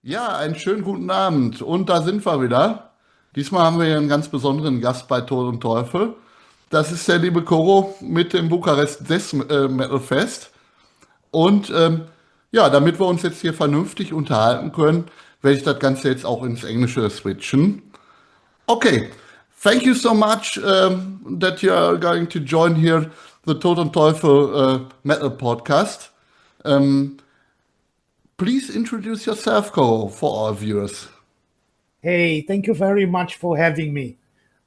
Ja, einen schönen guten Abend. Und da sind wir wieder. Diesmal haben wir hier einen ganz besonderen Gast bei Tod und Teufel. Das ist der liebe Coro mit dem Bucharest Deathfest. Und ja, damit wir uns jetzt hier vernünftig unterhalten können, werde ich das Ganze jetzt auch ins Englische switchen. Okay, thank you so much that you are going to join here the Tod und Teufel Metal Podcast. Please introduce yourself, Coro, for our viewers. Hey, thank you very much for having me.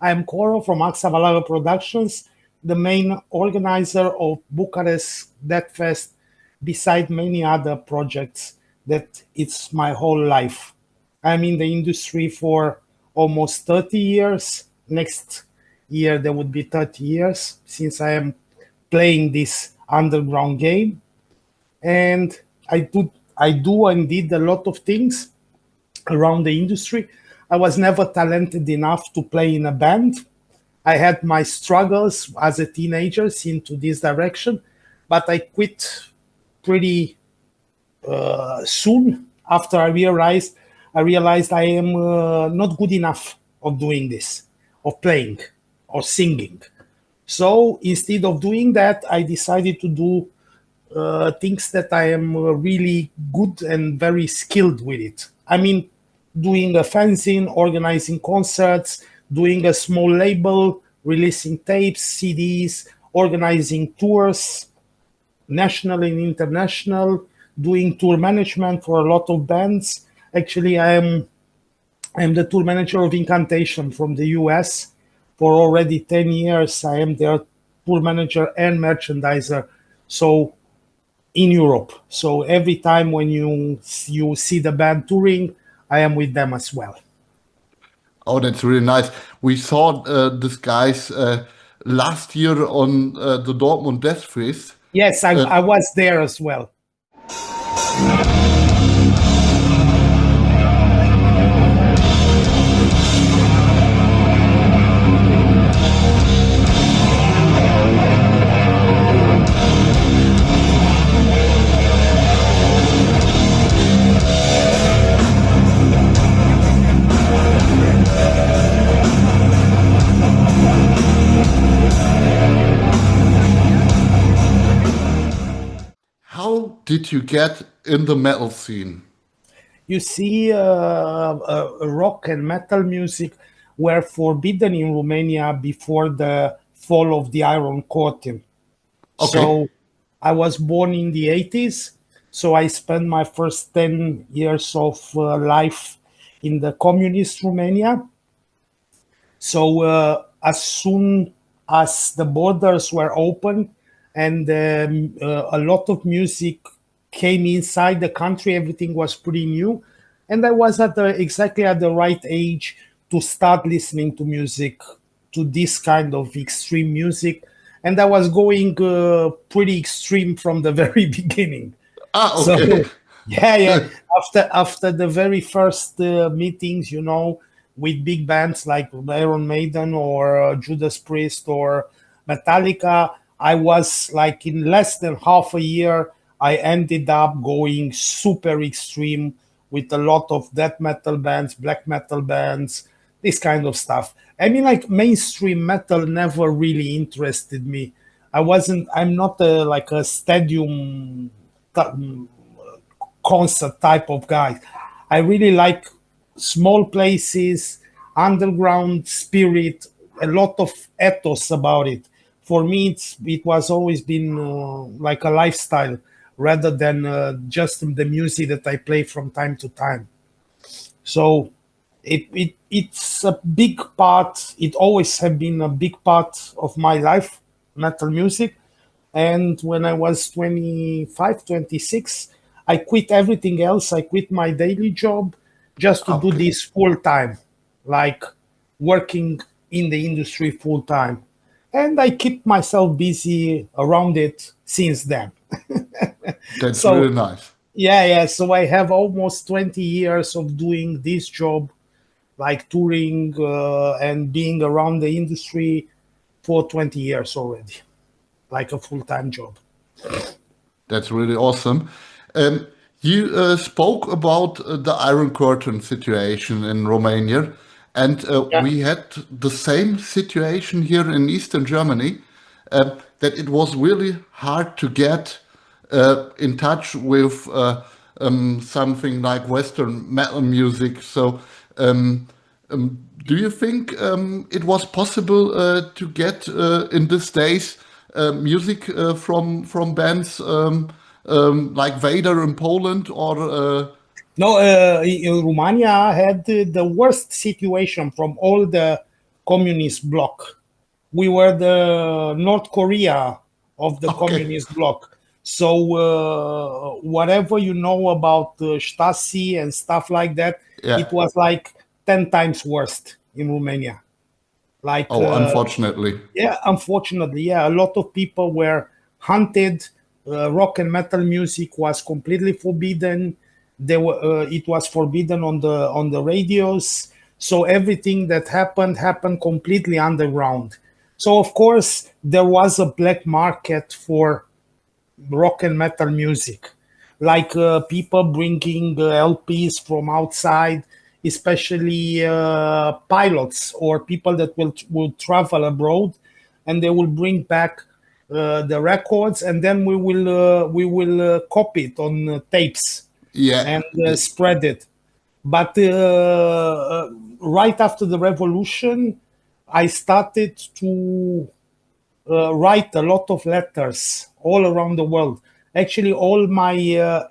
I'm Coro from Valaro Productions, the main organizer of Bucharest Deathfest, beside many other projects that it's my whole life. I'm in the industry for almost 30 years. Next year there would be 30 years since I am playing this underground game. And I do and did a lot of things around the industry. I was never talented enough to play in a band. I had my struggles as a teenager into this direction, but I quit pretty soon after I realized I am not good enough of doing this, of playing or singing. So instead of doing that, I decided to do things that I am really good and very skilled with it. I mean, doing a fanzine, organizing concerts, doing a small label, releasing tapes, CDs, organizing tours, national and international, doing tour management for a lot of bands. Actually, I am the tour manager of Incantation from the US. For already 10 years, I am their tour manager and merchandiser. So in Europe. So every time when you see the band touring, I am with them as well. Oh, that's really nice. We saw these guys last year on the Dortmund Deathfest. Yes, I was there as well. How did you get in the metal scene? You see, rock and metal music were forbidden in Romania before the fall of the Iron Curtain. Okay. So I was born in the 80s. So I spent my first 10 years of life in the communist Romania. So as soon as the borders were open and a lot of music came inside the country, everything was pretty new. And I was exactly at the right age to start listening to music, to this kind of extreme music. And I was going pretty extreme from the very beginning. Ah, okay. So, yeah. After the very first meetings, with big bands like Iron Maiden or Judas Priest or Metallica, I was like in less than half a year, I ended up going super extreme with a lot of death metal bands, black metal bands, this kind of stuff. I mean, like mainstream metal never really interested me. I'm not like a stadium concert type of guy. I really like small places, underground spirit, a lot of ethos about it. For me, it was always been like a lifestyle rather than just the music that I play from time to time. So it's a big part. It always have been a big part of my life, metal music. And when I was 25, 26, I quit everything else. I quit my daily job just to do this full time, like working in the industry full time. And I keep myself busy around it since then. That's really nice. Yeah. So I have almost 20 years of doing this job, like touring and being around the industry for 20 years already, like a full-time job. That's really awesome. You spoke about the Iron Curtain situation in Romania, and Yeah. we had the same situation here in Eastern Germany, that it was really hard to get in touch with something like Western metal music. So, do you think it was possible to get in these days music from bands like Vader in Poland or No, Romania had the worst situation from all the communist bloc. We were the North Korea of the okay, communist bloc. So whatever you know about Stasi and stuff like that, it yeah. was like 10 times worse in Romania. Like, Oh, unfortunately, yeah, unfortunately, yeah, a lot of people were hunted. Rock and metal music was completely forbidden. It was forbidden on the radios. So everything that happened completely underground. So of course there was a black market for rock and metal music, like people bringing LPs from outside, especially pilots or people that will travel abroad, and they will bring back the records, and then we will copy it on tapes yeah, and spread it. But right after the revolution, I started to write a lot of letters all around the world. Actually, all my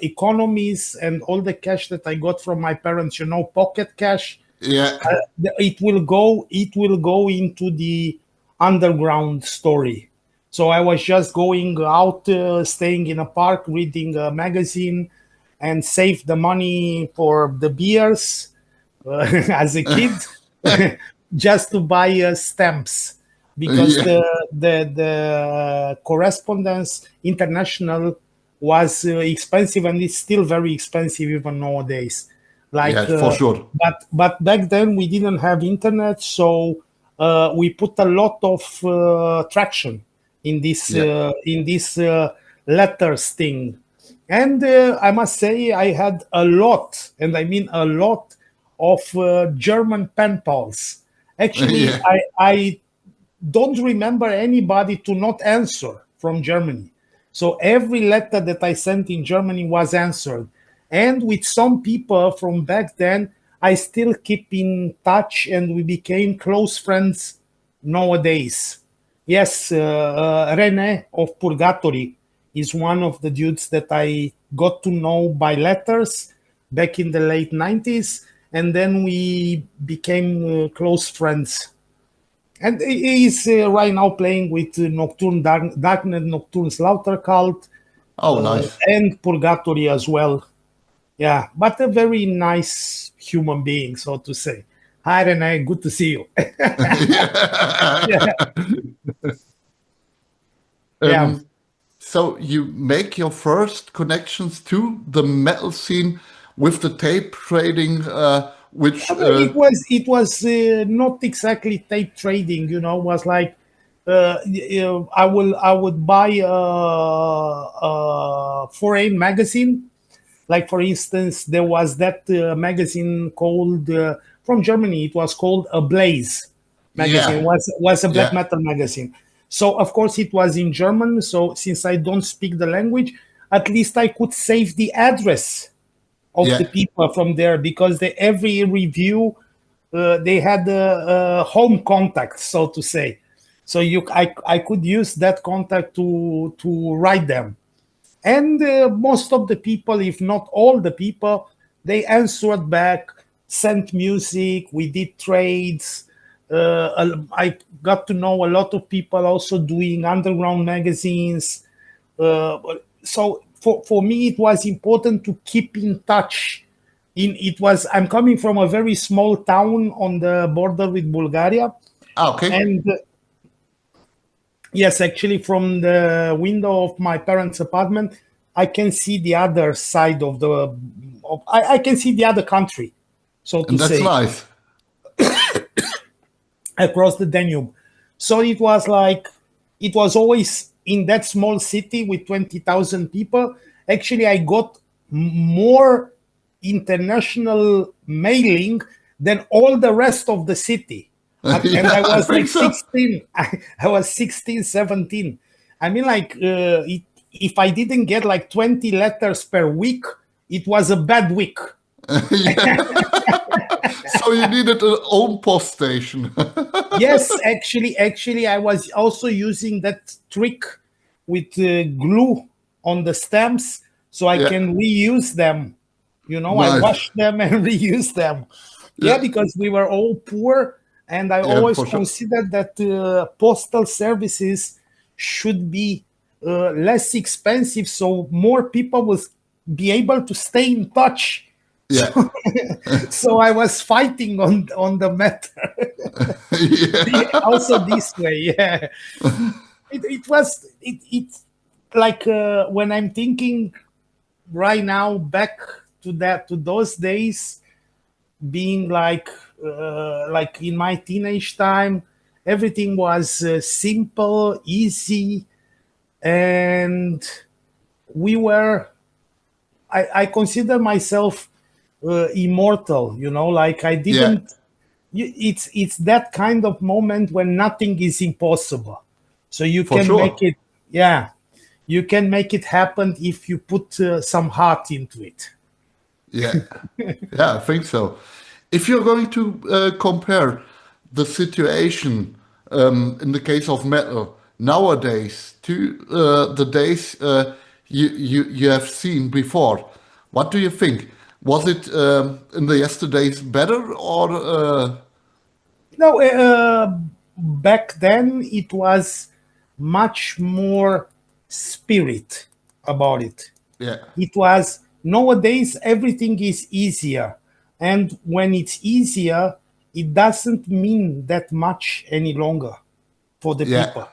economies and all the cash that I got from my parents, pocket cash, yeah, it will go into the underground story. So I was just going out, staying in a park, reading a magazine, and save the money for the beers as a kid, just to buy stamps, because yeah, the correspondence international was expensive, and it's still very expensive even nowadays. yeah, Like, for sure. but back then we didn't have internet, so we put a lot of traction Yeah, in this letters thing. And I must say, I had a lot, and I mean a lot, of German pen pals. Actually, yeah, I don't remember anybody to not answer from Germany. So every letter that I sent in Germany was answered. And with some people from back then, I still keep in touch, and we became close friends nowadays. Yes, Rene of Purgatory is one of the dudes that I got to know by letters back in the late 90s. And then we became close friends, and he is right now playing with Darknet, Nocturne Slaughter Cult, oh, nice. and Purgatory as well. Yeah, but a very nice human being, so to say. Hi, Rene. Good to see you. Yeah. Yeah, yeah. um, so you make your first connections to the metal scene with the tape trading, which It was not exactly tape trading. It was like I would buy a foreign magazine. Like, for instance, there was that magazine called from Germany. It was called Ablaze magazine. yeah, Was a black yeah, metal magazine. So of course it was in German. So since I don't speak the language, at least I could save the address of the yeah, people from there, because every review they had a home contact, so to say. So I could use that contact to write them. And most of the people, if not all the people, they answered back, sent music, we did trades. I got to know a lot of people also doing underground magazines. So for me, it was important to keep in touch. I'm coming from a very small town on the border with Bulgaria, ah, okay. and yes, actually, from the window of my parents' apartment, I can see the other side of the. I can see the other country, so to And that's say, nice. across the Danube. So it was always in that small city with 20,000 people. Actually, I got more international mailing than all the rest of the city. And I was like 16. I was 16, 17. I mean, like, if I didn't get like 20 letters per week, it was a bad week. So you needed an own post station. Yes, actually, I was also using that trick with glue on the stamps, so I can reuse them. You know, Nice. I wash them and reuse them. Yeah, because we were all poor, and I always considered that postal services should be less expensive, so more people will be able to stay in touch. Yeah. So I was fighting on the matter. Also this way, yeah. It's like when I'm thinking right now back to those days, being like in my teenage time, everything was simple, easy, and we were. I consider myself immortal. You know, like I didn't. It's that kind of moment when nothing is impossible. So you can make it. Yeah, you can make it happen if you put some heart into it. Yeah, I think so. If you're going to compare the situation in the case of metal nowadays to the days you have seen before, what do you think? Was it in the yesterdays better or? No, back then it was much more spirit about it. Yeah. It was nowadays everything is easier, and when it's easier, it doesn't mean that much any longer for the people.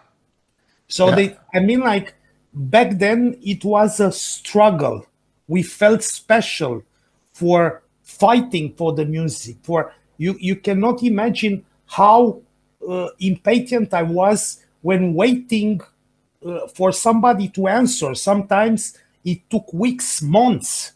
So I mean, like back then it was a struggle. We felt special for fighting for the music. For you cannot imagine how impatient I was when waiting for somebody to answer. Sometimes it took weeks, months.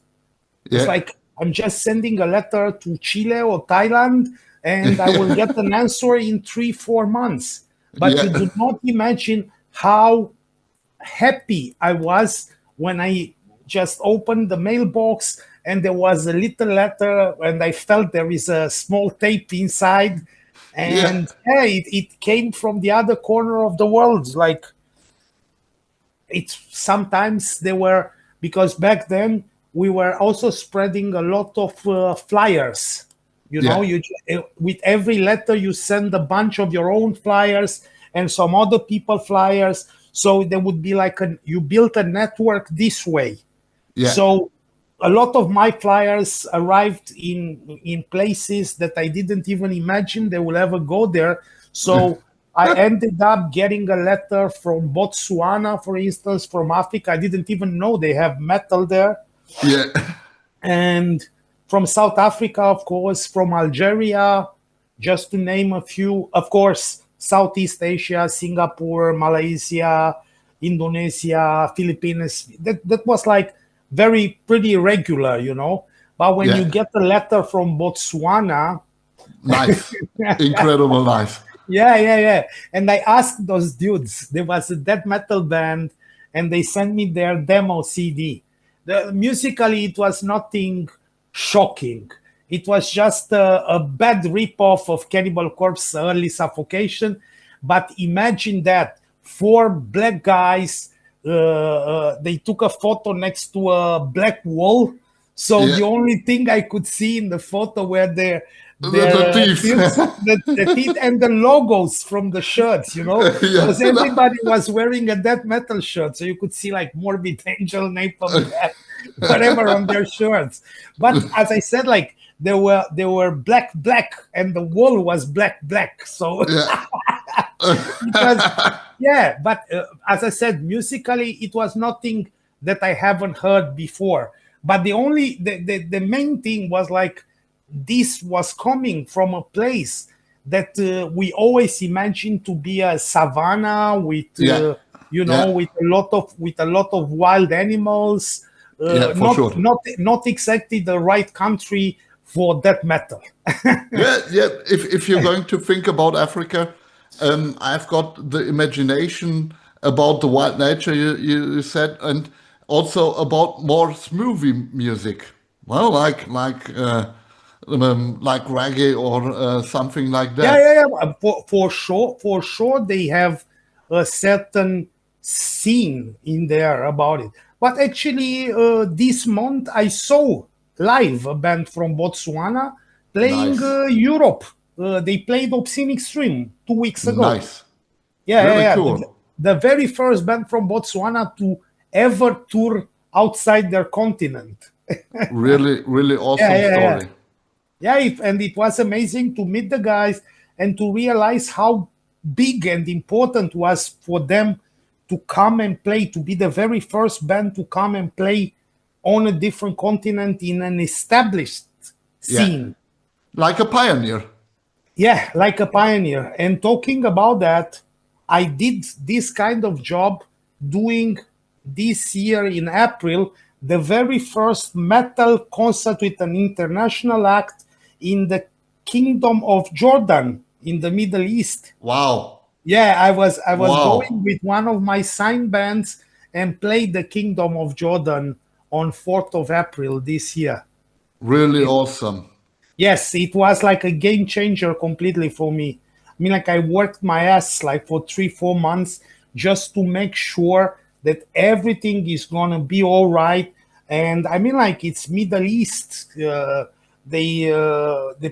It's like I'm just sending a letter to Chile or Thailand, and I will get an answer in 3-4 months. But you do not imagine how happy I was when I just opened the mailbox and there was a little letter, and I felt there is a small tape inside, and it came from the other corner of the world. Like sometimes they were, because back then we were also spreading a lot of flyers. You know, with every letter you send a bunch of your own flyers and some other people flyers. So there would be like you built a network this way. So a lot of my flyers arrived in places that I didn't even imagine they will ever go there. So I ended up getting a letter from Botswana, for instance, from Africa. I didn't even know they have metal there. And from South Africa, of course, from Algeria, just to name a few. Of course, Southeast Asia, Singapore, Malaysia, Indonesia, Philippines. That was like pretty regular, you know. But when you get a letter from Botswana, nice, incredible, nice. Yeah. And I asked those dudes. There was a death metal band, and they sent me their demo CD. Musically, it was nothing shocking. It was just a bad ripoff of Cannibal Corpse early Suffocation. But imagine that 4 black guys, they took a photo next to a black wall. So the only thing I could see in the photo were the teeth. the teeth and the logos from the shirts, you know, because everybody was wearing a death metal shirt, so you could see like Morbid Angel, Napalm, whatever on their shirts. But as I said, like they were black, and the wall was black. So but as I said, musically it was nothing that I haven't heard before. But the main thing was like, this was coming from a place that we always imagined to be a savanna with with a lot of wild animals, Yeah, for sure. Not exactly the right country for death metal. Yeah. If you're going to think about Africa, I've got the imagination about the wild nature you said, and also about more smoothie music. Well, like reggae or something like that. Yeah. For sure, they have a certain scene in there about it. But actually, this month I saw live a band from Botswana playing Nice, Europe. They played Obscene Extreme 2 weeks ago. nice, really Yeah. cool. The very first band from Botswana to ever tour outside their continent. Really, really awesome Yeah. story. Yeah, and it was amazing to meet the guys and to realize how big and important was for them to come and play, to be the very first band to come and play on a different continent in an established Yeah, scene. like a pioneer. Yeah, like a pioneer. And talking about that, I did this kind of job doing this year in April the very first metal concert with an international act in the Kingdom of Jordan in the Middle East. Wow, Yeah, I was going wow, with one of my sign bands and played the Kingdom of Jordan on 4th of April this year. really awesome. Yes, it was like a game changer completely for me. I mean, like I worked my ass like for 3, 4 months just to make sure that everything is gonna be all right. And I mean, like it's Middle East. The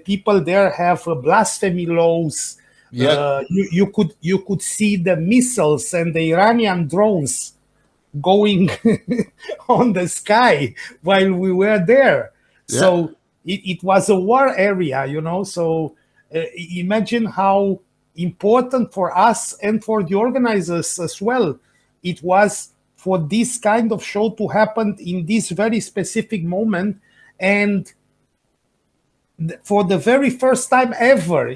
people there have blasphemy laws. Yeah, You could see the missiles and the Iranian drones going on the sky while we were there. yeah, So it was a war area. So imagine how important for us and for the organizers as well it was for this kind of show to happen in this very specific moment. And for the very first time ever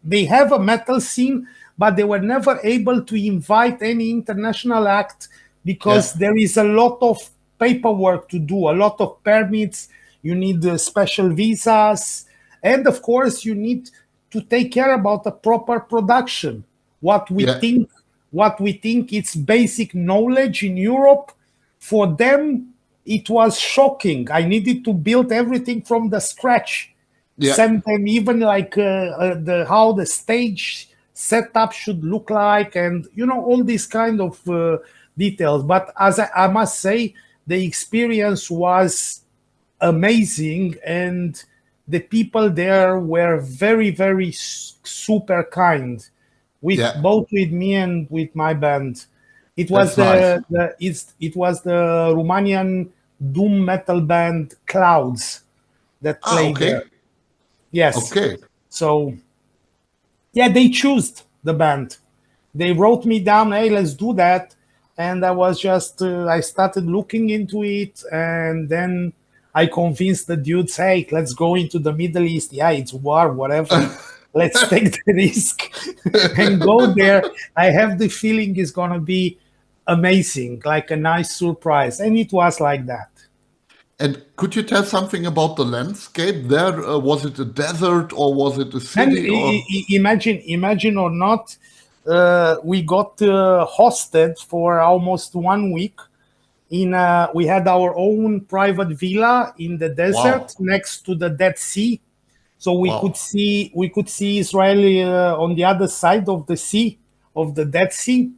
they have a metal scene, but they were never able to invite any international act because yeah, there is a lot of paperwork to do, a lot of permits. You need special visas, and of course you need to take care about the proper production. what we yeah, think what we think it's basic knowledge in Europe, for them it was shocking. I needed to build everything from the scratch, yeah, send them even like how the stage setup should look like, and all these kind of details. But as I must say, the experience was amazing, and the people there were very, very super kind with yeah. both with me and with my band. It was That's nice. it was the Romanian doom metal band Clouds that Ah, played okay, there. Yes. okay. So yeah, they chose the band. They wrote me down, hey, let's do that. And I started looking into it. And then I convinced the dudes, hey, let's go into the Middle East. Yeah, it's war, whatever. Let's take the risk and go there. I have the feeling it's going to be amazing, like a nice surprise. And it was like that. And could you tell something about the landscape there? Was it a desert or was it a And city or? imagine or not, we got hosted for almost 1 week. We had our own private villa in the desert Wow, next to the Dead Sea, so wow. we could see Israel on the other side of the sea, of the Dead Sea.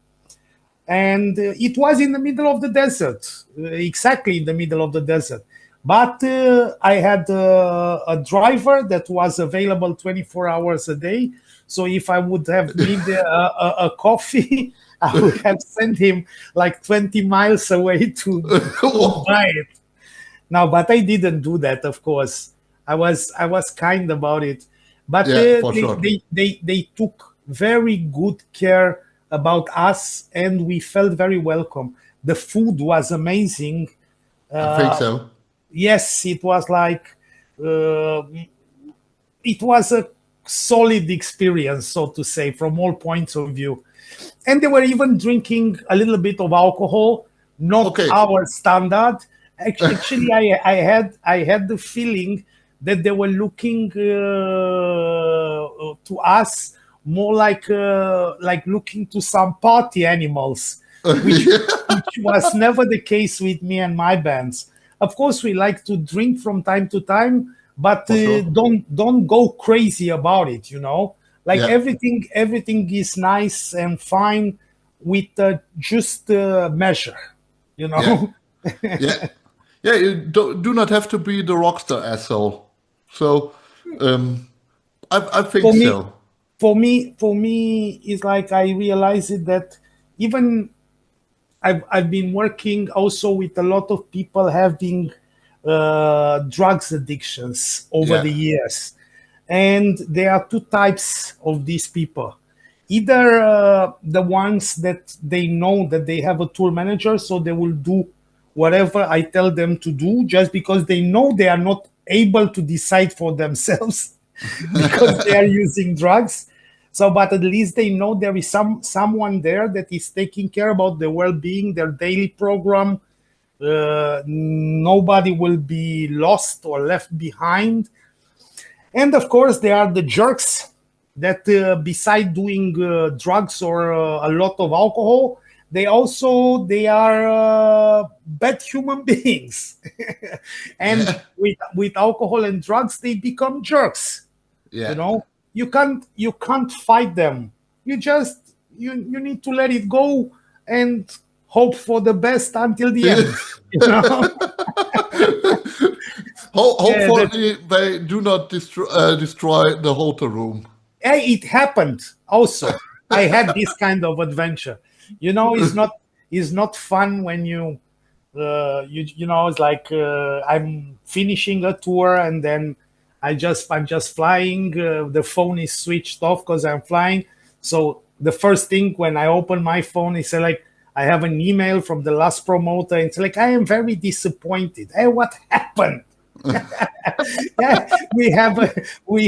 And it was in the middle of the desert, exactly in the middle of the desert. But I had a driver that was available 24 hours a day. So if I would have needed a coffee, I would have sent him like 20 miles away to buy it. No, but I didn't do that, of course. I was kind about it, but Yeah, for sure. they took very good care about us, and we felt very welcome. The food was amazing. I think so. Yes, it was like uh, it was a solid experience, so to say, from all points of view. And they were even drinking a little bit of alcohol, not Okay. our standard. Actually, I had the feeling that they were looking to us more like looking to some party animals, which which was never the case with me and my bands. Of course, we like to drink from time to time, but For sure. don't go crazy about it. Like Yeah. everything is nice and fine with just measure. You Yeah. know. Yeah. Yeah. You do not have to be the rockstar asshole. So, um, I think for me so. for me it's like I realize it that even I've been working also with a lot of people having drugs addictions over the Yeah. years, and there are two types of these people. Either the ones that they know that they have a tour manager, so they will do whatever I tell them to do just because they know they are not able to decide for themselves because they are using drugs. So, but at least they know there is someone there that is taking care about their well-being, their daily program. Nobody will be lost or left behind. And of course, there are the jerks that, beside doing drugs or a lot of alcohol, they are bad human beings. And Yeah. with alcohol and drugs, they become jerks. you Yeah. know you can't fight them. You need to let it go and hope for the best until the end. you know yeah, that Hopefully, they do not destroy the hotel room. it happened also. I had this kind of adventure. It's not fun when it's like I'm finishing a tour and then I'm just flying. The phone is switched off because I'm flying. So the first thing when I open my phone is like I have an email from the last promoter. And it's like I am very disappointed. Hey, what happened? Yeah, we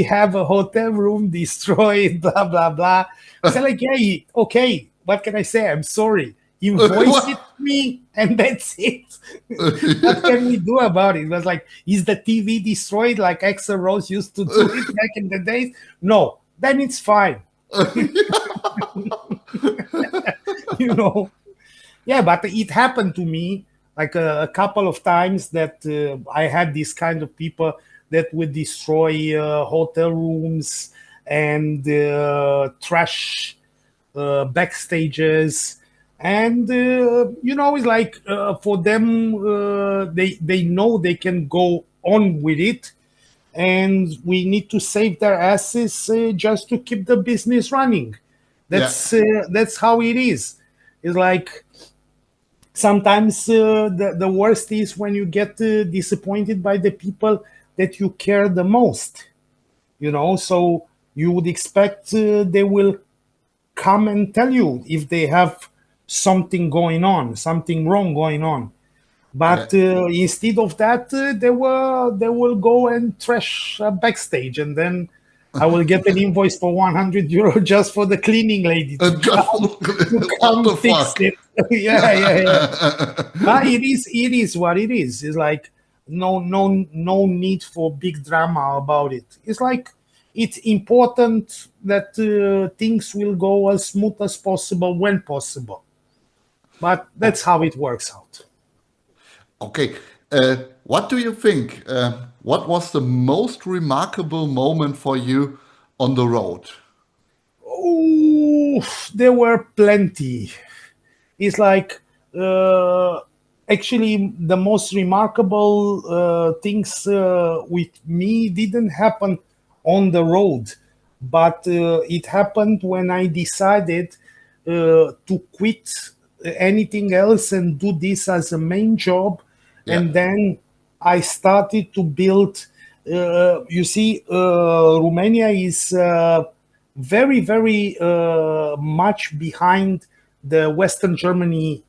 have a hotel room destroyed. Blah blah blah. So like, yeah, okay. What can I say? I'm sorry. Invoice it to me, and that's it. What can we do about it? It was like, is the TV destroyed like Axl Rose used to do it back in the days? No, then it's fine. you know. Yeah, but it happened to me like a couple of times that I had these kind of people that would destroy hotel rooms and trash backstages. And it's like for them, they know they can go on with it, and we need to save their asses just to keep the business running. Yeah. That's how it is. It's like sometimes the worst is when you get disappointed by the people that you care the most. So you would expect they will come and tell you if they have something wrong going on. Yeah. But instead of that, they will go and trash backstage, and then I will get an invoice for 100 euro just for the cleaning lady to Just come to what come the fix fuck? it. Yeah. But it is what it is. It's like no need for big drama about it. It's like it's important that things will go as smooth as possible when possible. But that's how it works out. Okay. What do you think? What was the most remarkable moment for you on the road? Oh, there were plenty. It's like actually the most remarkable things with me didn't happen on the road, but it happened when I decided to quit anything else and do this as a main job. Yeah. And then I started to build. You see, Romania is very, very much behind the Western Germany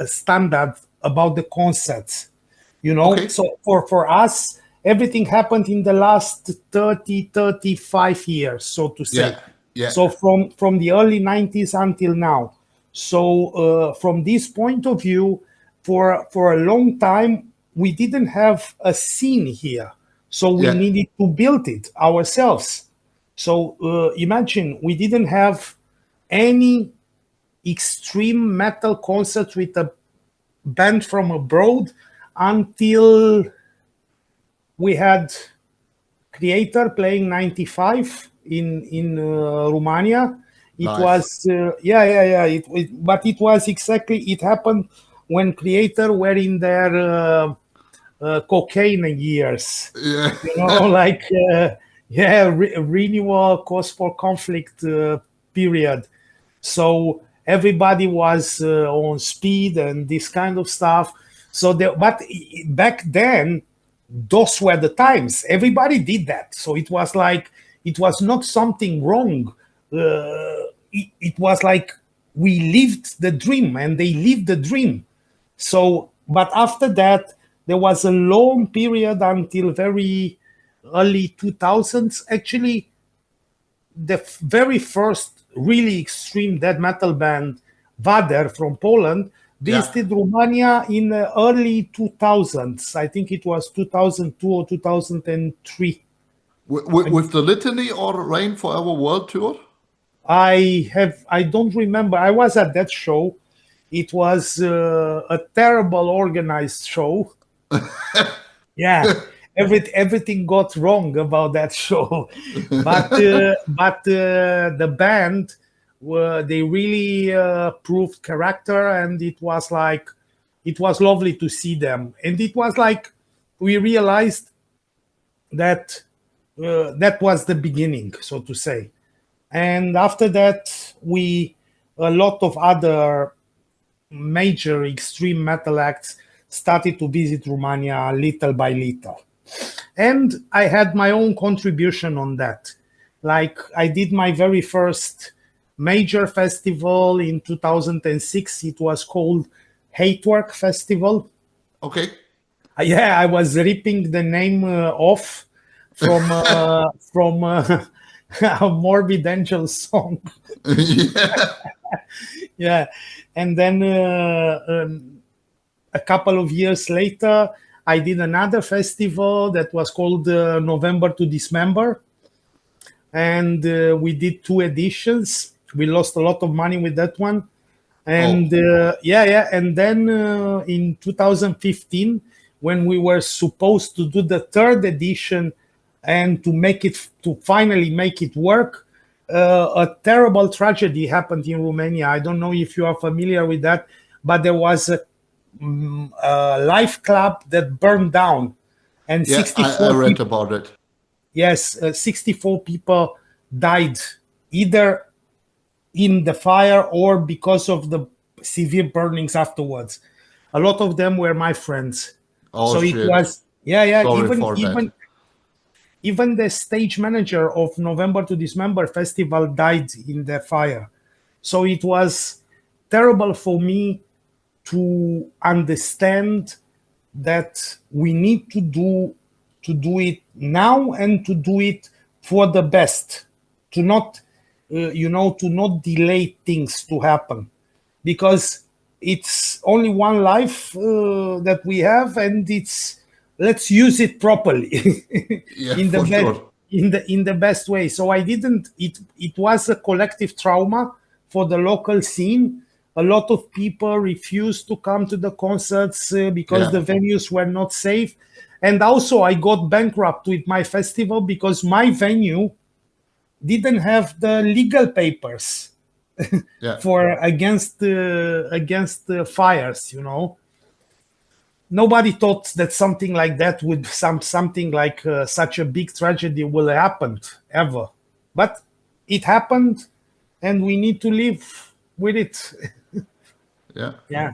standard about the concerts. Okay. So for us, everything happened in the last 30, 35 years, so to Yeah. say. Yeah. So from the early 90s until now. So from this point of view, for a long time, we didn't have a scene here, so we Yeah. needed to build it ourselves. So imagine we didn't have any extreme metal concert with a band from abroad until we had Creator playing 95 in Romania. It Nice. was but it was exactly, it happened when Creator were in their cocaine years. Yeah. Like renewal cause for conflict period. So everybody was on speed and this kind of stuff. So but back then, those were the times. Everybody did that. So it was like, it was not something wrong. It was like we lived the dream and they lived the dream. So, but after that, there was a long period until very early 2000s. Actually, the very first really extreme death metal band, Vader from Poland, visited Romania in the early 2000s. I think it was 2002 or 2003. With the Litany or Rain Forever World Tour? I don't remember. I was at that show. It was a terrible organized show. Yeah, everything got wrong about that show, but the band they really proved character, and it was like, it was lovely to see them, and it was like we realized that that was the beginning, so to say. And after that, a lot of other major extreme metal acts started to visit Romania little by little. And I had my own contribution on that. Like, I did my very first major festival in 2006. It was called Heute Festival. Okay. Yeah, I was ripping the name off from a Morbid Angel song. Yeah. Yeah, and then a couple of years later, I did another festival that was called November to Dismember, and we did 2 editions. We lost a lot of money with that one, and and then in 2015, when we were supposed to do the 3rd edition and to finally make it work, a terrible tragedy happened in Romania. I don't know if you are familiar with that, but there was a life club that burned down, and Yeah, 64 I read people, about it. yes, 64 people died either in the fire or because of the severe burnings afterwards. A lot of them were my friends. Oh, So shit. it was, Sorry for that. even the stage manager of November to Dismember festival died in the fire. So it was terrible for me to understand that we need to do it now, and to do it for the best, to not to not delay things to happen, because it's only one life that we have, and let's use it properly. Yeah, in the for best sure. in the best way. So I didn't, it was a collective trauma for the local scene. A lot of people refused to come to the concerts because the venues were not safe. And also I got bankrupt with my festival because my venue didn't have the legal papers for against fires. Nobody thought that something like that would something like such a big tragedy will happen ever, but it happened, and we need to live with it. Yeah,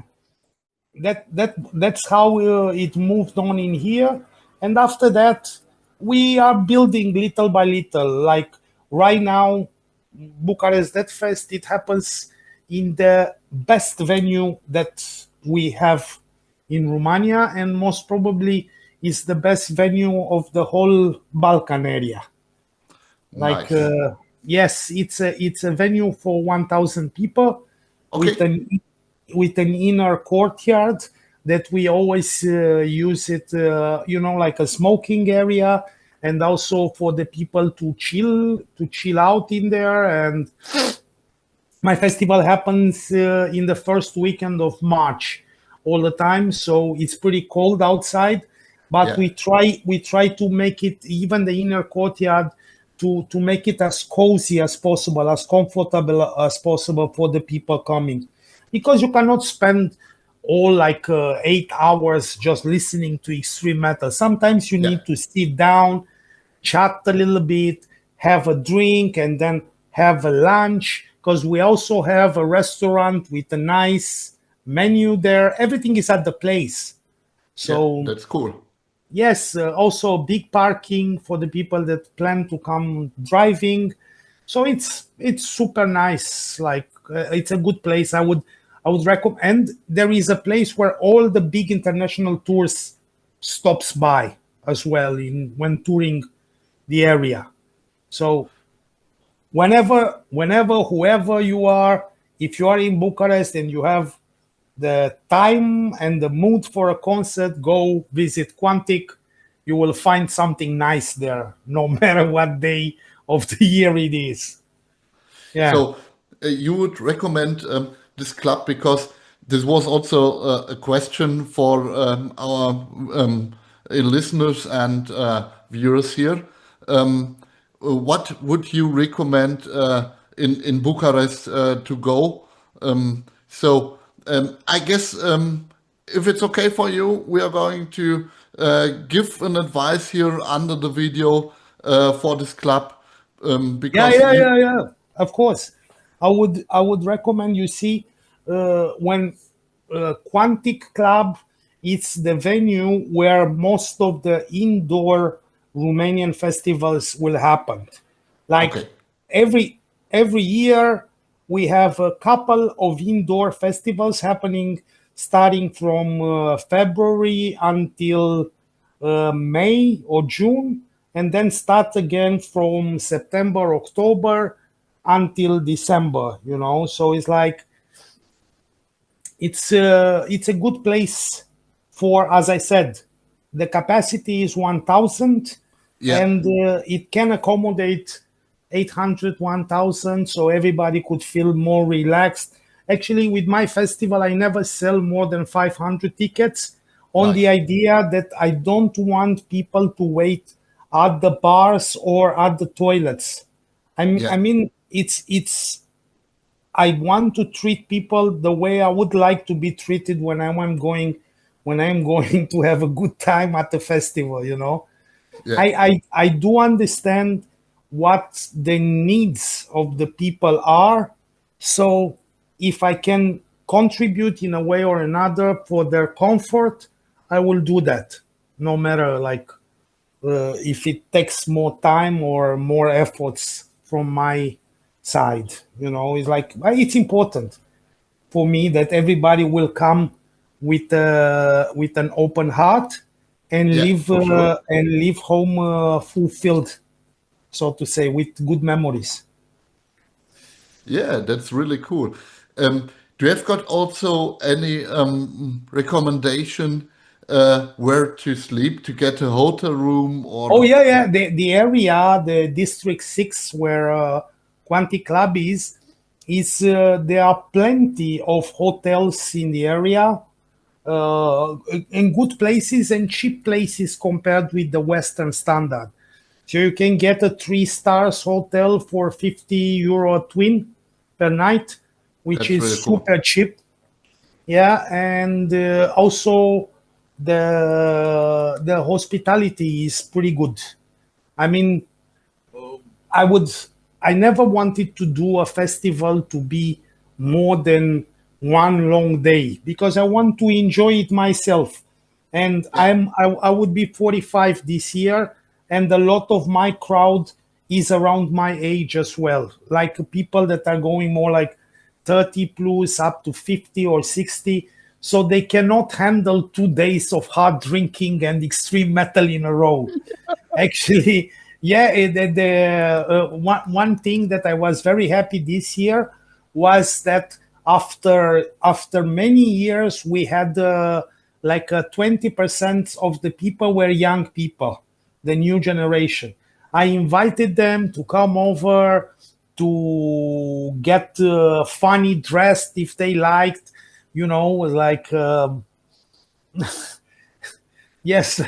that's how it moved on in here. And after that, we are building little by little. Like right now, Bucharest Deathfest, it happens in the best venue that we have in Romania, and most probably is the best venue of the whole Balkan area. Like, Nice. yes, it's a venue for 1,000 people, Okay. with an inner courtyard. that we always use it, like a smoking area, and also for the people to chill out in there. And my festival happens in the first weekend of March all the time, so it's pretty cold outside. But Yeah. we try to make it, even the inner courtyard, to make it as cozy as possible, as comfortable as possible for the people coming, because you cannot spend all like 8 hours just listening to extreme metal. Sometimes you Yeah. need to sit down, chat a little bit, have a drink, and then have a lunch. Because we also have a restaurant with a nice menu there. Everything is at the place. Yeah. So That's cool. yes, also big parking for the people that plan to come driving. So it's super nice. Like it's a good place. I would recommend. There is a place where all the big international tours stops by as well in when touring the area. So whenever whoever you are, if you are in Bucharest and you have the time and the mood for a concert, go visit Quantic. You will find something nice there, no matter what day of the year it is. Yeah. So you would recommend this club because this was also a question for our listeners and viewers here. What would you recommend in Bucharest to go? I guess if it's okay for you, we are going to give an advice here under the video for this club Yeah, because yeah, you. yeah, yeah. Of course, I would recommend you see when Quantic Club. It's the venue where most of the indoor Romanian festivals will happen. Like Okay. every every year, we have a couple of indoor festivals happening, starting from February until May or June, and then start again from September, October until December. So it's like it's a good place for, as I said, the capacity is 1,000, Yeah. and it can accommodate 800, 1,000, so everybody could feel more relaxed. Actually, with my festival, I never sell more than 500 tickets, on the Nice. idea that I don't want people to wait at the bars or at the toilets. I Yeah. mean, it's I want to treat people the way I would like to be treated when I'm going to have a good time at the festival. Yeah. I do understand what the needs of the people are. So if I can contribute in a way or another for their comfort, I will do that. No matter like if it takes more time or more efforts from my side. It's like it's important for me that everybody will come with an open heart and Yeah. leave For sure. home fulfilled, so to say, with good memories. Yeah, that's really cool. Do you have got also any recommendation where to sleep to get a hotel room Oh or? yeah, yeah. The area, the District 6, where Quanti Club is there are plenty of hotels in the area, in good places and cheap places compared with the Western standard. So you can get a 3 stars hotel for 50 euro twin per night, which That's is really cool. super cheap. Yeah, and also the hospitality is pretty good. I mean, I would I never wanted to do a festival to be more than one long day, because I want to enjoy it myself. And Yeah. I would be 45 this year, and a lot of my crowd is around my age as well. Like people that are going more like 30 plus up to 50 or 60. So they cannot handle 2 days of hard drinking and extreme metal in a row. Actually, yeah, one thing that I was very happy this year was that after many years we had like 20% of the people were young people, the new generation. I invited them to come over, to get funny dressed if they liked, like yes.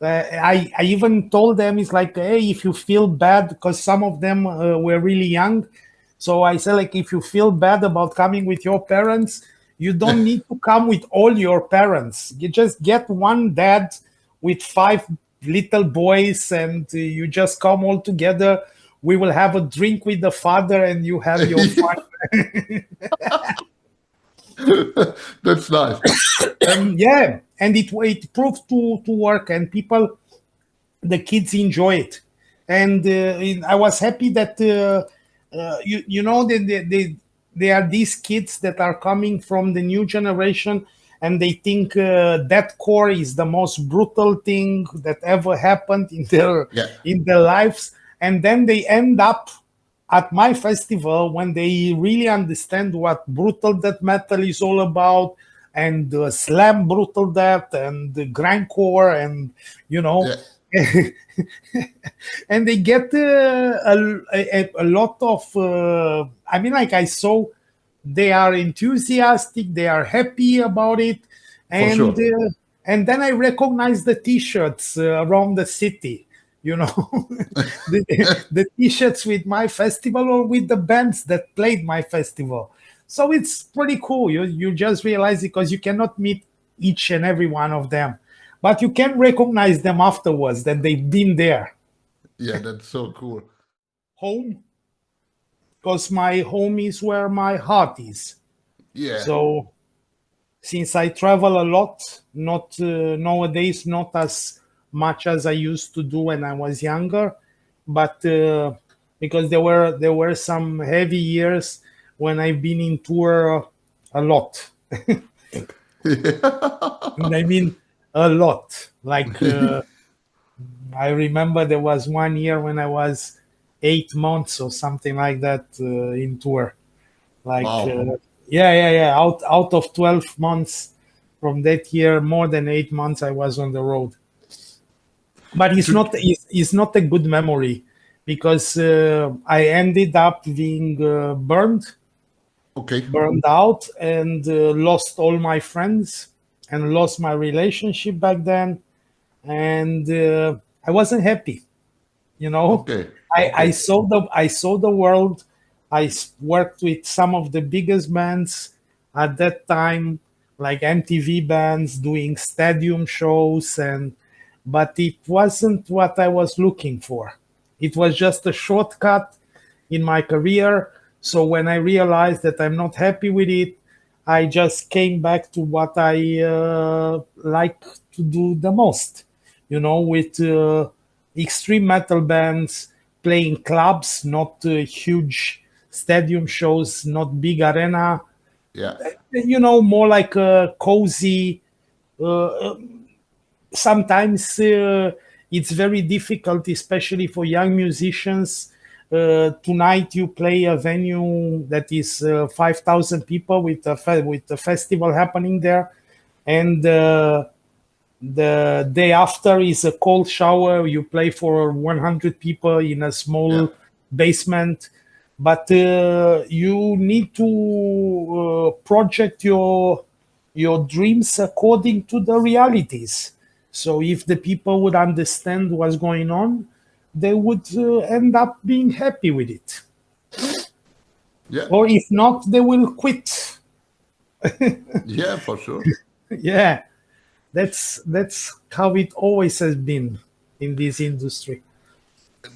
I even told them, it's like, hey, if you feel bad, because some of them were really young. So I said, like, if you feel bad about coming with your parents, you don't need to come with all your parents. You just get one dad with 5 little boys, and you just come all together. We will have a drink with the father, and you have your fun. That's nice. Yeah, and it proved to work, and the kids enjoy it, and I was happy that they are these kids that are coming from the new generation, and they think deathcore is the most brutal thing that ever happened Yeah. in their lives, and then they end up at my festival when they really understand what brutal death metal is all about, and slam brutal death and the grindcore, and you know Yeah. and they get a lot of I mean, like, I saw they are enthusiastic, they are happy about it, For and sure. then I recognize the t-shirts around the city, the t-shirts with my festival or with the bands that played my festival. So it's pretty cool. You just realize, because you cannot meet each and every one of them, but you can recognize them afterwards that they've been there. Yeah, that's so cool. Home, because my home is where my heart is. Yeah. So since I travel a lot, not nowadays, not as much as I used to do when I was younger, but because there were some heavy years when I've been in tour a lot. And I mean a lot. Like I remember there was one year when I was 8 months or something like that in tour. Like Wow. yeah. Out of 12 months from that year, more than 8 months I was on the road. But it's To, not a good memory, because I ended up being okay. burned out, and lost all my friends, and lost my relationship back then, and I wasn't happy. You know, Okay. I Okay. saw the world. Worked with some of the biggest bands at that time, like MTV bands doing stadium shows, but it wasn't what I was looking for. It was just a shortcut in my career. So when I realized that I'm not happy with it, I just came back to what I like to do the most, with extreme metal bands, playing clubs, not huge stadium shows, not big arena, Yeah. more like a cozy. Sometimes it's very difficult, especially for young musicians. Tonight you play a venue that is 5,000 people with a festival happening there, and the day after is a cold shower. You play for 100 people in a Yeah. small basement, but you need to project your dreams according to the realities. So if the people would understand what's going on, they would end up being happy with it. Yeah. Or if not, they will quit. Yeah, for sure. Yeah, that's how it always has been in this industry.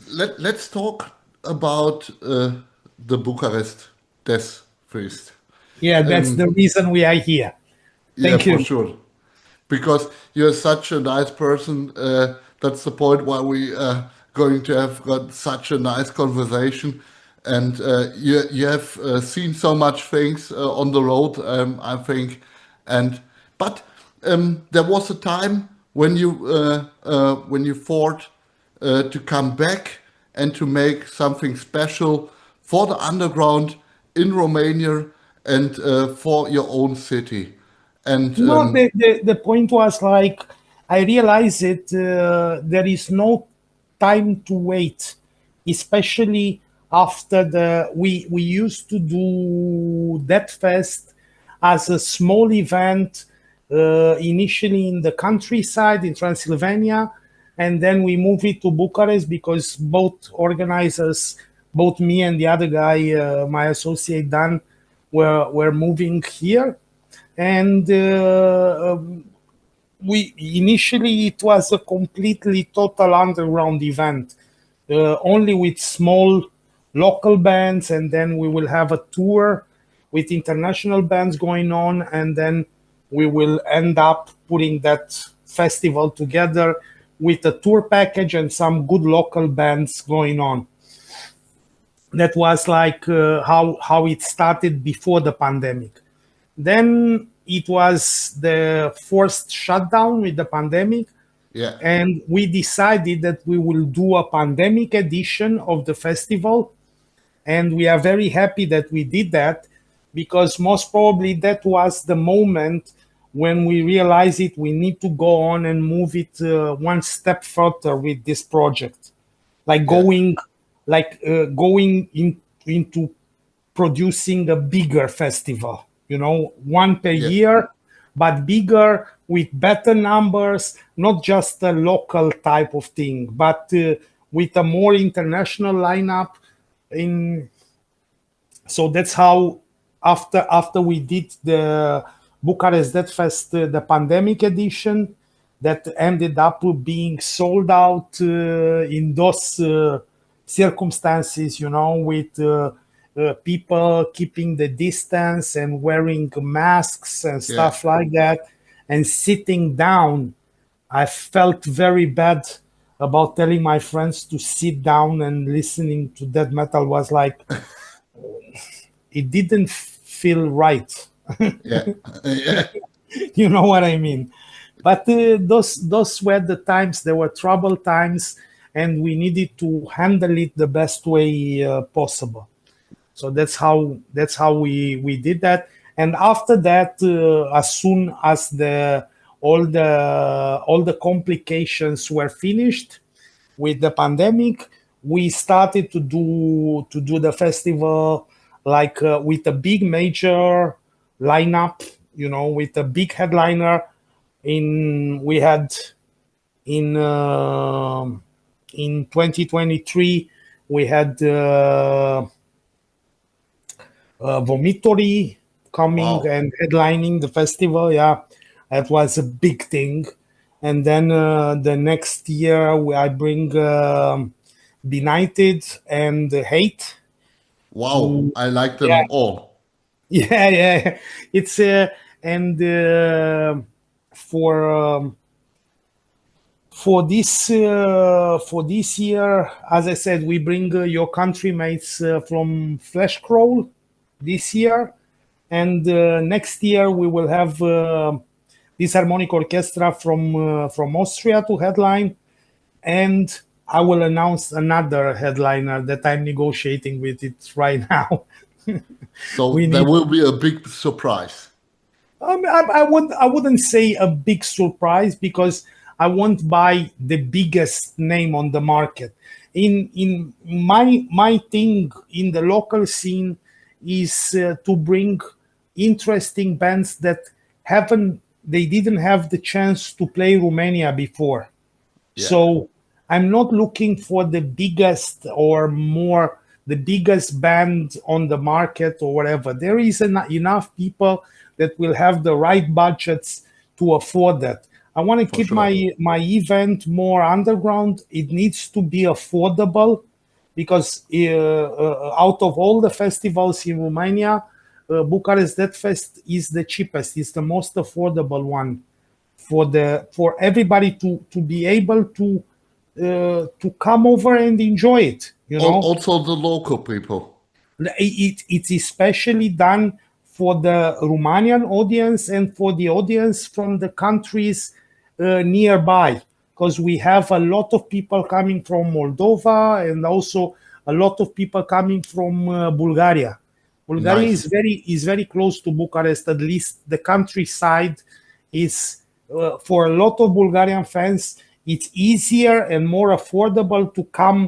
Let's talk about the Bucharest Deathfest. Yeah, that's the Um, reason we are here. yeah, Thank for you. sure. Because you're such a nice person. That's the point why we going to have got such a nice conversation. And you have seen so much things on the road, I think. And but there was a time when you thought to come back and to make something special for the underground in Romania and for your own city. And No, the point was like, I realized it, there is no time to wait, especially after we used to do that fest as a small event, initially in the countryside in Transylvania, and then we moved it to Bucharest because both organizers, both me and the other guy, my associate Dan, were moving here. And we initially it was a completely total underground event, only with small local bands, and then we will have a tour with international bands going on, and then we will end up putting that festival together with a tour package and some good local bands going on. That was like how it started before the pandemic. Then it was the forced shutdown with the pandemic, yeah, and we decided that we will do a pandemic edition of the festival. And we are very happy that we did that, because most probably that was the moment when we realized it, we need to go on and move it one step further with this project, like going into producing a bigger festival, one per yeah, year, but bigger with better numbers, not just a local type of thing, but with a more international lineup. So that's how, after we did the Bucharest Deathfest, the pandemic edition, that ended up being sold out in those circumstances, with people keeping the distance and wearing masks and stuff like that, and sitting down. I felt very bad about telling my friends to sit down and listening to death metal. Was like, it didn't feel right. yeah, yeah, You know what I mean? But those were the times. There were troubled times, and we needed to handle it the best way possible. So that's how we did that. And after that, as soon as all the complications were finished with the pandemic, we started to do the festival like with a big major lineup, with a big headliner. We had in 2023 we had Vomitory coming wow, and headlining the festival. Yeah, that was a big thing. And then the next year I bring Benighted and Hate wow, to I like yeah them all. yeah. It's and for for this year, as I said, we bring your country mates from Flesh Crawl this year, and next year we will have this harmonic orchestra from Austria to headline, and I will announce another headliner that I'm negotiating with it right now. So We there need. will be a big surprise. I wouldn't say a big surprise, because I won't buy the biggest name on the market. In my thing in the local scene is to bring interesting bands that they didn't have the chance to play Romania before. Yeah, So I'm not looking for the biggest or more the biggest band on the market or whatever. There is enough people that will have the right budgets to afford that. I want to for keep sure. my event more underground. It needs to be affordable, because out of all the festivals in Romania, Bucharest Deathfest is the cheapest. It's the most affordable one for everybody to be able to come over and enjoy it. Also the local people. It's especially done for the Romanian audience and for the audience from the countries nearby, because we have a lot of people coming from Moldova, and also a lot of people coming from Bulgaria. Bulgaria Nice. is very close to Bucharest. At least the countryside is for a lot of Bulgarian fans. It's easier and more affordable to come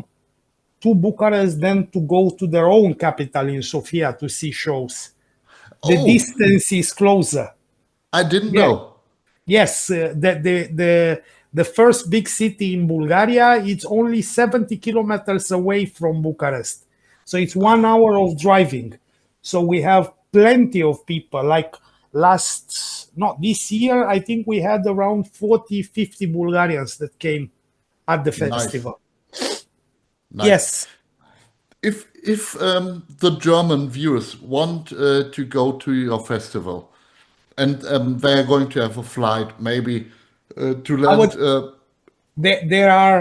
to Bucharest than to go to their own capital in Sofia to see shows. The Oh, distance is closer. I didn't Yeah. know. Yes, the first big city in Bulgaria, it's only 70 kilometers away from Bucharest. So it's 1 hour of driving. So we have plenty of people. Like not this year, I think we had around 40, 50 Bulgarians that came at the Nice, festival. nice. Yes. If the German viewers want to go to your festival and they're going to have a flight, maybe to I would, land. there are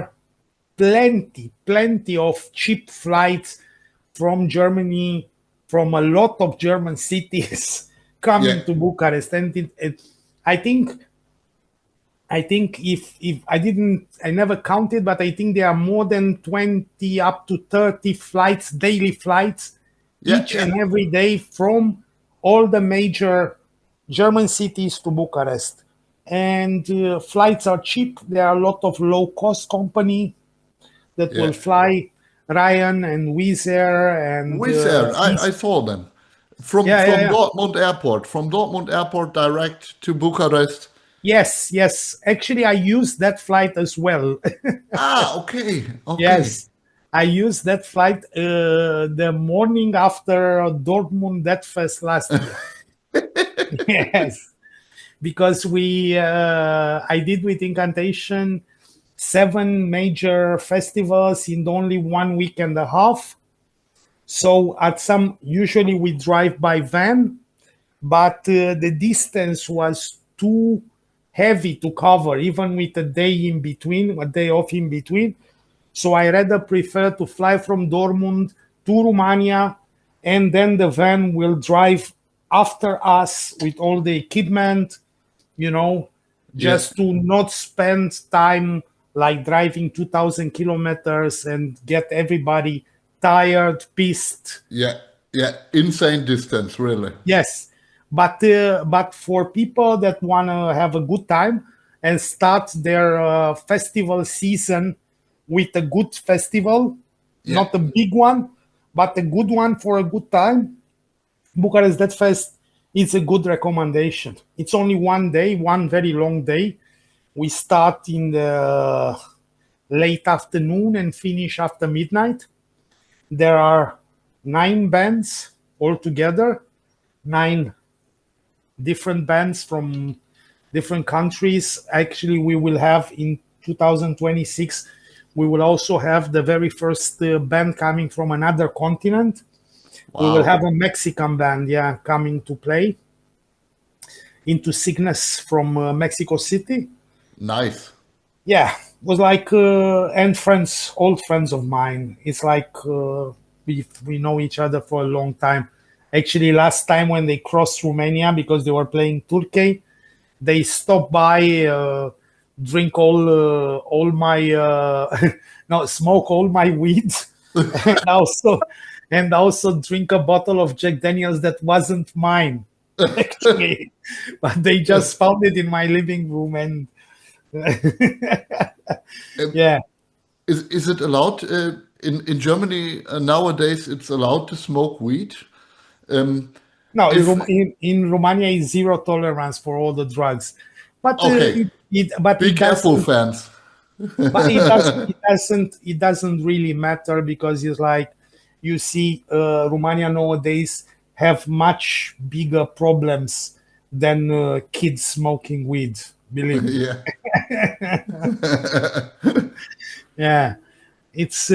plenty of cheap flights from Germany, from a lot of German cities Yeah, coming to Bucharest. And I think if I never counted, but I think there are more than 20 up to 30 flights, daily flights, yeah, each yeah, and every day from all the major German cities to Bucharest. And flights are cheap. There are a lot of low-cost company that yeah. will fly, Ryan and Wizz Air and Wizz Air, I East. saw them from Yeah, yeah, yeah. Dortmund Airport direct to Bucharest. Yes. Actually, I used that flight as well. Ah, okay, okay. Yes, I used that flight the morning after Dortmund Deathfest last year. Yes, because I did with Incantation 7 major festivals in only 1 week and a half. So usually we drive by van, but the distance was too heavy to cover, even with a day off in between. So I rather prefer to fly from Dortmund to Romania, and then the van will drive after us with all the equipment, Yeah, just to not spend time like driving 2,000 kilometers and get everybody tired, pissed. yeah, yeah. Insane distance, really. Yes, but for people that want to have a good time and start their festival season with a good festival, Yeah, not a big one, but a good one for a good time, Bucharest Death Fest is a good recommendation. It's only one day, one very long day. We start in the late afternoon and finish after midnight. There are 9 bands altogether, 9 different bands from different countries. Actually, we will have in 2026, we will also have the very first band coming from another continent. We will have wow, a Mexican band, coming to play into Cygnus from Mexico City. nice. Yeah, it was like and friends, old friends of mine. It's like we know each other for a long time. Actually, last time when they crossed Romania because they were playing Turkey, they stopped by, drink all my no, smoke all my weed, and also drink a bottle of Jack Daniels that wasn't mine actually, but they just found it in my living room and yeah. Is it allowed in Germany nowadays? It's allowed to smoke weed. Um, No, if in Romania is zero tolerance for all the drugs, but okay, be it careful, doesn't. fans. But it doesn't really matter because it's like you see, Romania nowadays have much bigger problems than kids smoking weed. Believe me. Yeah, Yeah, it's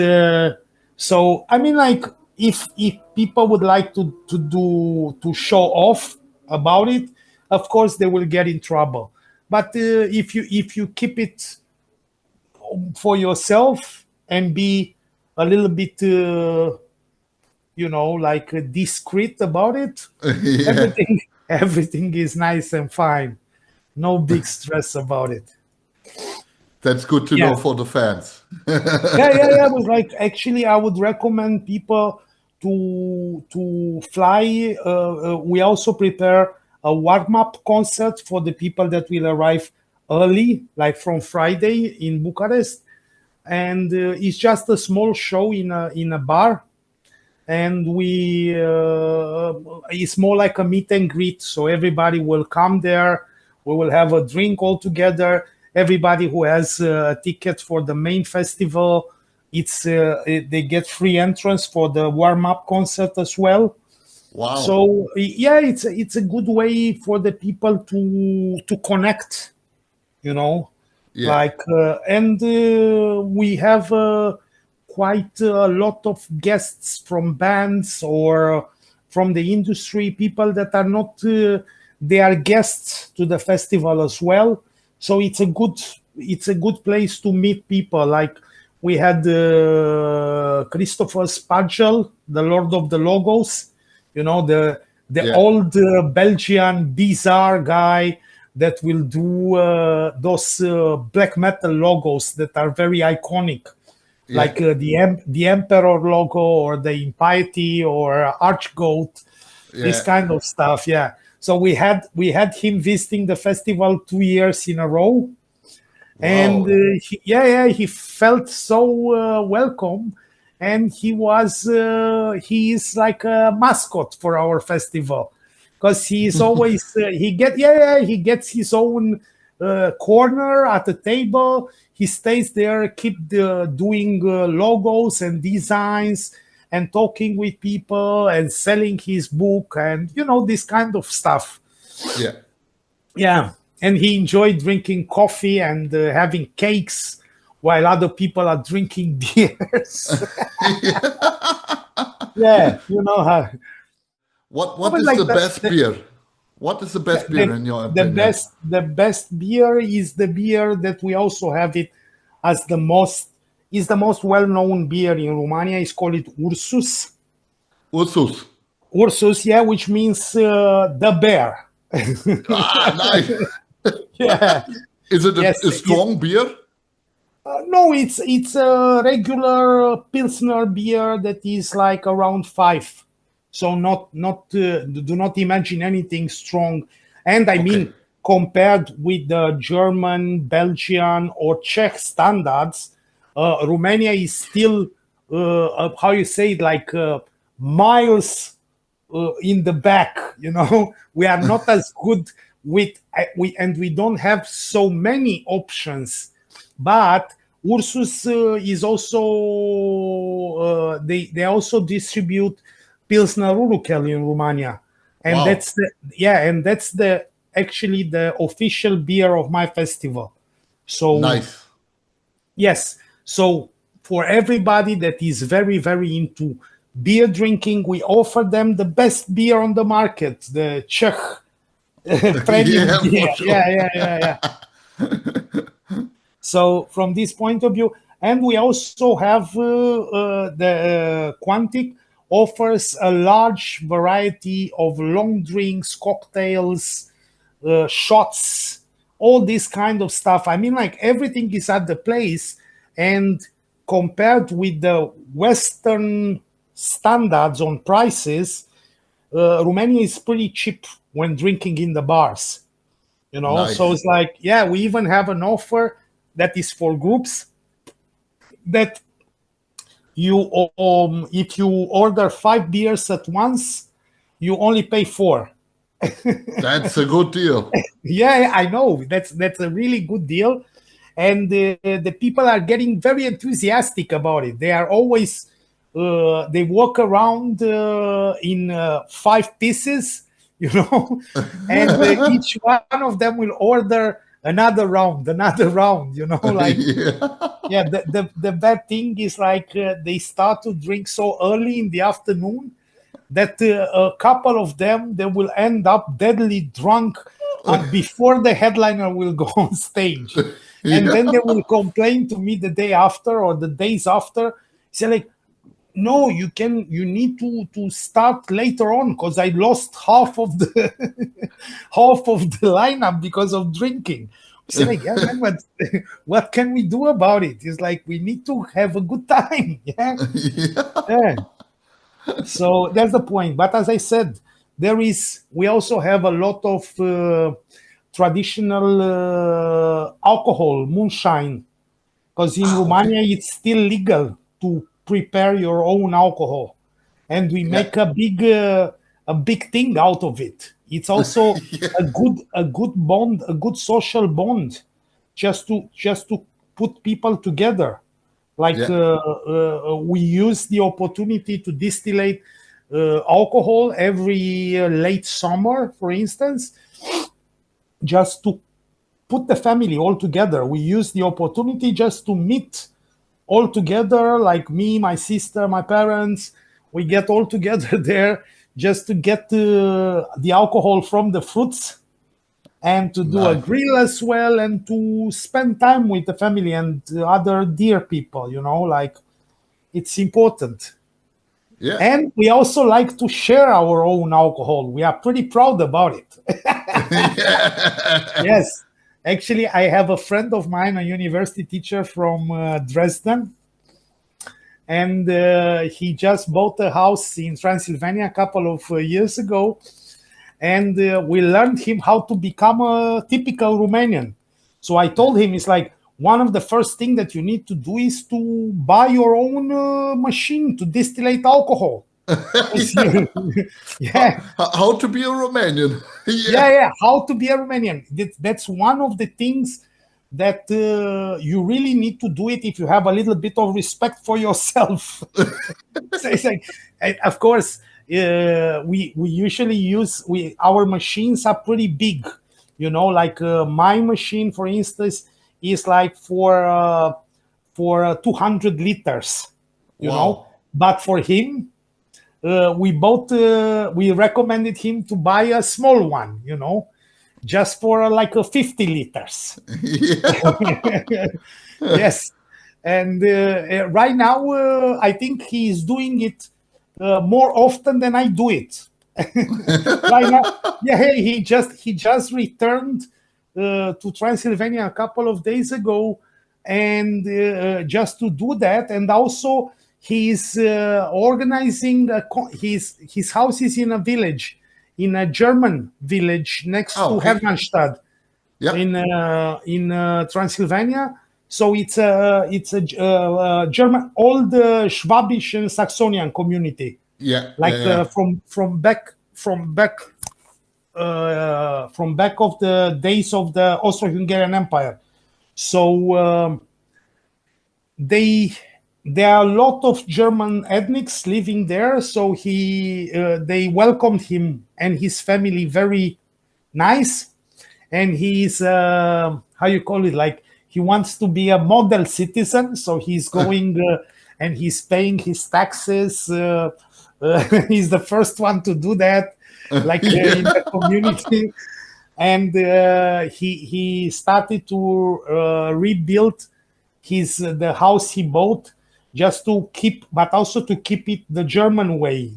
so. I mean, like if people would like to show off about it, of course they will get in trouble. But if you keep it for yourself and be a little bit like discreet about it, yeah. everything is nice and fine, no big stress about it. That's good to know Yeah, for the fans. yeah. It was like, actually I would recommend people to fly, we also prepare a warm-up concert for the people that will arrive early, like from Friday in Bucharest. And it's just a small show in a bar. And it's more like a meet and greet. So everybody will come there. We will have a drink all together. Everybody who has a ticket for the main festival, they get free entrance for the warm-up concert as well. Wow. So yeah, it's a good way for the people to connect, Yeah. we have quite a lot of guests from bands or from the industry, people that are not they are guests to the festival as well. So it's a good place to meet people. Like we had Christopher Spagel, the Lord of the Logos, the Yeah. old Belgian bizarre guy that will do those black metal logos that are very iconic, Yeah. like the Emperor logo or the Impiety or Archgoat, this kind of stuff. Yeah. So we had him visiting the festival 2 years in a row, and he felt so welcome, and he is like a mascot for our festival, because he is always he gets his own corner at the table. He stays there, keep doing logos and designs and talking with people and selling his book and this kind of stuff. Yeah. And he enjoyed drinking coffee and having cakes while other people are drinking beers. Yeah, how. What is the best beer? What is the best beer in your opinion? The best beer is the beer that we also have it as the most well-known beer in Romania. It's called Ursus. Ursus, yeah, which means the bear. Nice. Yeah. Is it a strong beer? No, it's a regular Pilsner beer that is like around 5. So do not imagine anything strong. And I mean, compared with the German, Belgian, or Czech standards, Romania is still, how you say it, like miles in the back. We are not as good and we don't have so many options. But Ursus is also they also distribute Pilsner Urquell in Romania, and that's actually the official beer of my festival. So nice. Yes, so for everybody that is very, very into beer drinking, we offer them the best beer on the market, the Czech premium beer. Sure. Yeah. So from this point of view, and we also have the Quantic offers a large variety of long drinks, cocktails, shots, all this kind of stuff. I mean, like everything is at the place, and compared with the Western standards on prices, Romania is pretty cheap when drinking in the bars. Nice. So it's like, we even have an offer that is for groups that you if you order 5 beers at once, you only pay 4. That's a good deal. Yeah, I know. That's a really good deal. And the people are getting very enthusiastic about it. They are always, they walk around in 5 pieces, and each one of them will order another round, like, the bad thing is like they start to drink so early in the afternoon that a couple of them, they will end up deadly drunk before the headliner will go on stage. And then they will complain to me the day after or the days after. Say like, no, you need to start later on because I lost half of the lineup because of drinking. Say like, yeah, man, but what can we do about it? It's like we need to have a good time. Yeah. So that's the point. But as I said, we also have a lot of traditional alcohol, moonshine, because in Okay. Romania it's still legal to prepare your own alcohol, and we Yeah. make a big thing out of it. It's also Yeah. a good bond, a good social bond, just to put people together. Like Yeah. we use the opportunity to distillate alcohol every late summer, for instance, just to put the family all together. We use the opportunity just to meet all together, like me, my sister, my parents. We get all together there just to get the alcohol from the fruits and to do a Nice. grill as well and to spend time with the family and other dear people, like it's important. Yeah. And we also like to share our own alcohol. We are pretty proud about it. Yeah. Yes. Actually, I have a friend of mine, a university teacher from Dresden, and he just bought a house in Transylvania a couple of years ago. And we learned him how to become a typical Romanian. So I told him, it's like one of the first thing that you need to do is to buy your own machine to distillate alcohol. 'Cause Yeah. yeah, How to be a Romanian. Yeah. yeah, how to be a Romanian. That's one of the things that you really need to do it if you have a little bit of respect for yourself. So it's like, of course, we usually our machines are pretty big. Like my machine, for instance, is like for 200 liters. Wow. But for him, we recommended him to buy a small one. Just for like a 50 liters. Yeah. Yes. And right now, I think he is doing it more often than I do it. Right now, yeah, hey, he just returned to Transylvania a couple of days ago, and just to do that, and also he's organizing. His house is in a village, in a German village next to Okay. Hermannstadt Yeah. in Transylvania. So it's a German, old Schwabish and Saxonian community, Yeah. like Yeah. from back of the days of the Austro-Hungarian Empire. So they there are a lot of German ethnics living there. So they welcomed him and his family very nice, and he's how you call it, like he wants to be a model citizen, so he's going and he's paying his taxes. He's the first one to do that, like in the community. And he started to rebuild the house he bought, just to keep, but also to keep it the German way,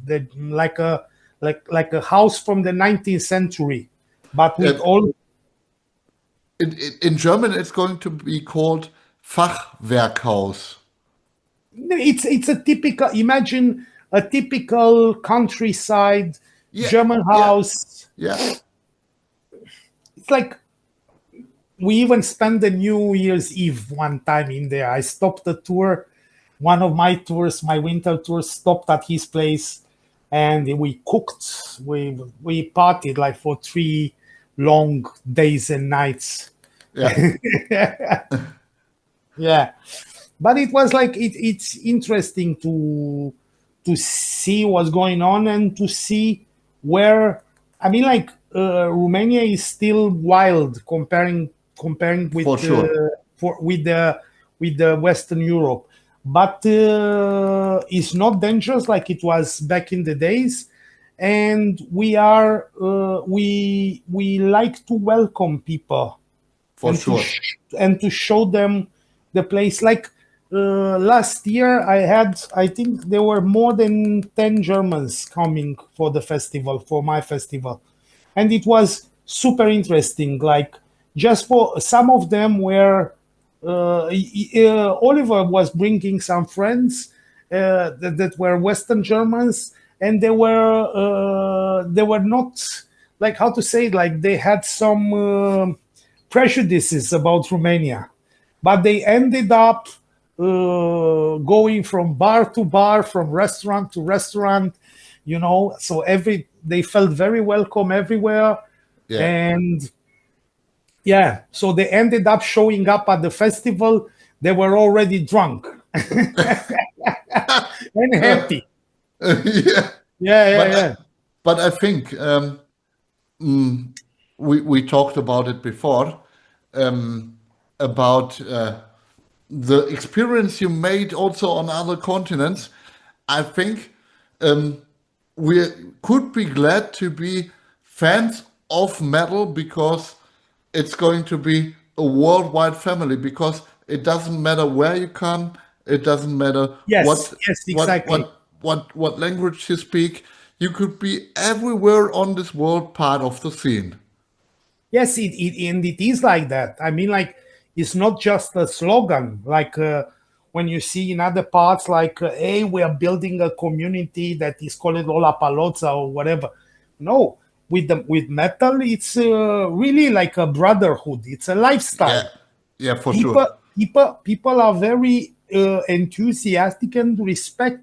like a house from the 19th century, but with Yeah. all. In German, it's going to be called Fachwerkhaus. It's a typical, imagine a typical countryside Yeah. German Yeah. house. Yeah. It's like we even spent the New Year's Eve one time in there. I stopped the tour. One of my tours, my winter tours, stopped at his place, and we cooked. We partied like for 3 long days and nights. Yeah. Yeah, but it was like it's interesting to see what's going on and to see where, I mean, like Romania is still wild comparing with For sure. with the Western Europe, but it's not dangerous like it was back in the days. And we like to welcome people For sure. and to show them the place. Like last year, I think there were more than 10 Germans coming for the festival, for my festival, and it was super interesting. Like, just for some of them were Oliver was bringing some friends, that were Western Germans, and they were not, like, how to say it, like they had some prejudices about Romania, but they ended up going from bar to bar, from restaurant to restaurant, so they felt very welcome everywhere. Yeah. And yeah, so they ended up showing up at the festival. They were already drunk and happy. Yeah. Yeah. But I think we talked about it before, about the experience you made also on other continents. I think we could be glad to be fans of metal because it's going to be a worldwide family, because it doesn't matter where you come, it doesn't matter Yes, exactly. what language you speak. You could be everywhere on this world part of the scene. Yes, and it is like that. I mean, like, it's not just a slogan. Like when you see in other parts, like, hey, we are building a community that is called Lollapalooza or whatever. No, with metal, it's really like a brotherhood. It's a lifestyle. Yeah, for people sure. people are very enthusiastic and respect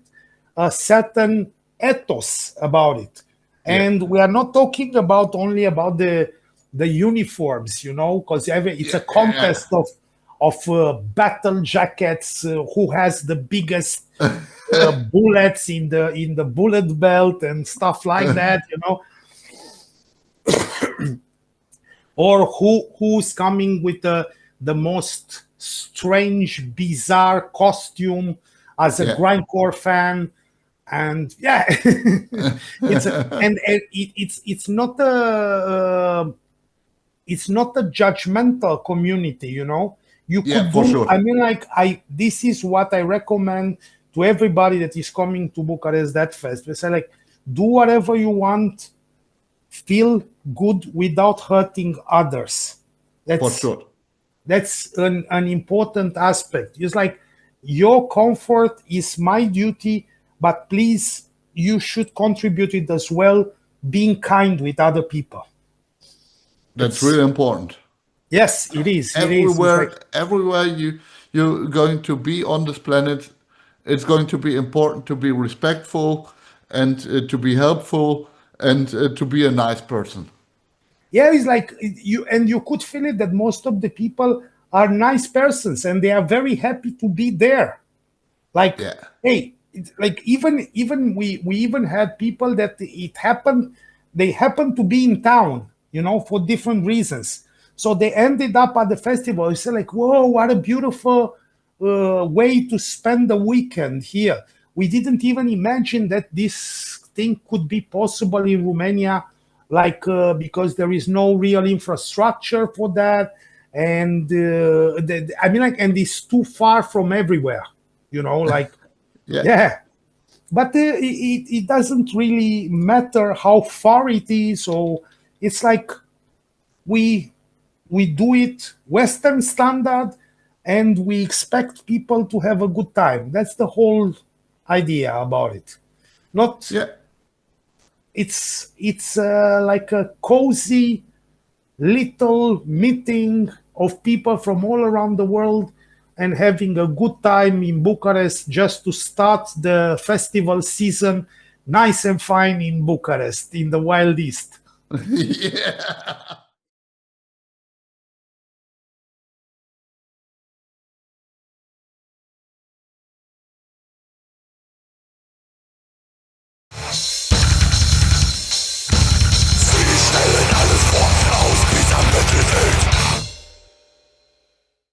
a certain ethos about it. Yeah, And we are not talking about only about the uniforms, because it's a yeah, contest of battle jackets, who has the biggest bullets in the bullet belt and stuff like that, or who's coming with the most strange, bizarre costume as a yeah, grindcore fan. And yeah, it's not a judgmental community, You yeah, could for do. sure. I mean, like, this is what I recommend to everybody that is coming to Bucharest Deathfest. We say, like, do whatever you want, feel good without hurting others. For sure. That's an important aspect. It's like, your comfort is my duty, but please, you should contribute it as well, being kind with other people. That's really important. Yes, it is. It is. It's like, Everywhere you're going to be on this planet, it's going to be important to be respectful and to be helpful and to be a nice person. yeah, it's like you could feel it that most of the people are nice persons and they are very happy to be there. Like, Yeah, hey, like, even we even had people that they happened to be in town, for different reasons. So they ended up at the festival. You say, like, whoa, what a beautiful way to spend the weekend here. We didn't even imagine that this thing could be possible in Romania, like, because there is no real infrastructure for that. And I mean, like, and it's too far from everywhere, like, yeah, yeah. But it doesn't really matter how far it is. So it's like, we do it Western standard, and we expect people to have a good time. That's the whole idea about it. Not yeah, It's like a cozy little meeting of people from all around the world and having a good time in Bucharest, just to start the festival season nice and fine in Bucharest, in the Wild East. yeah.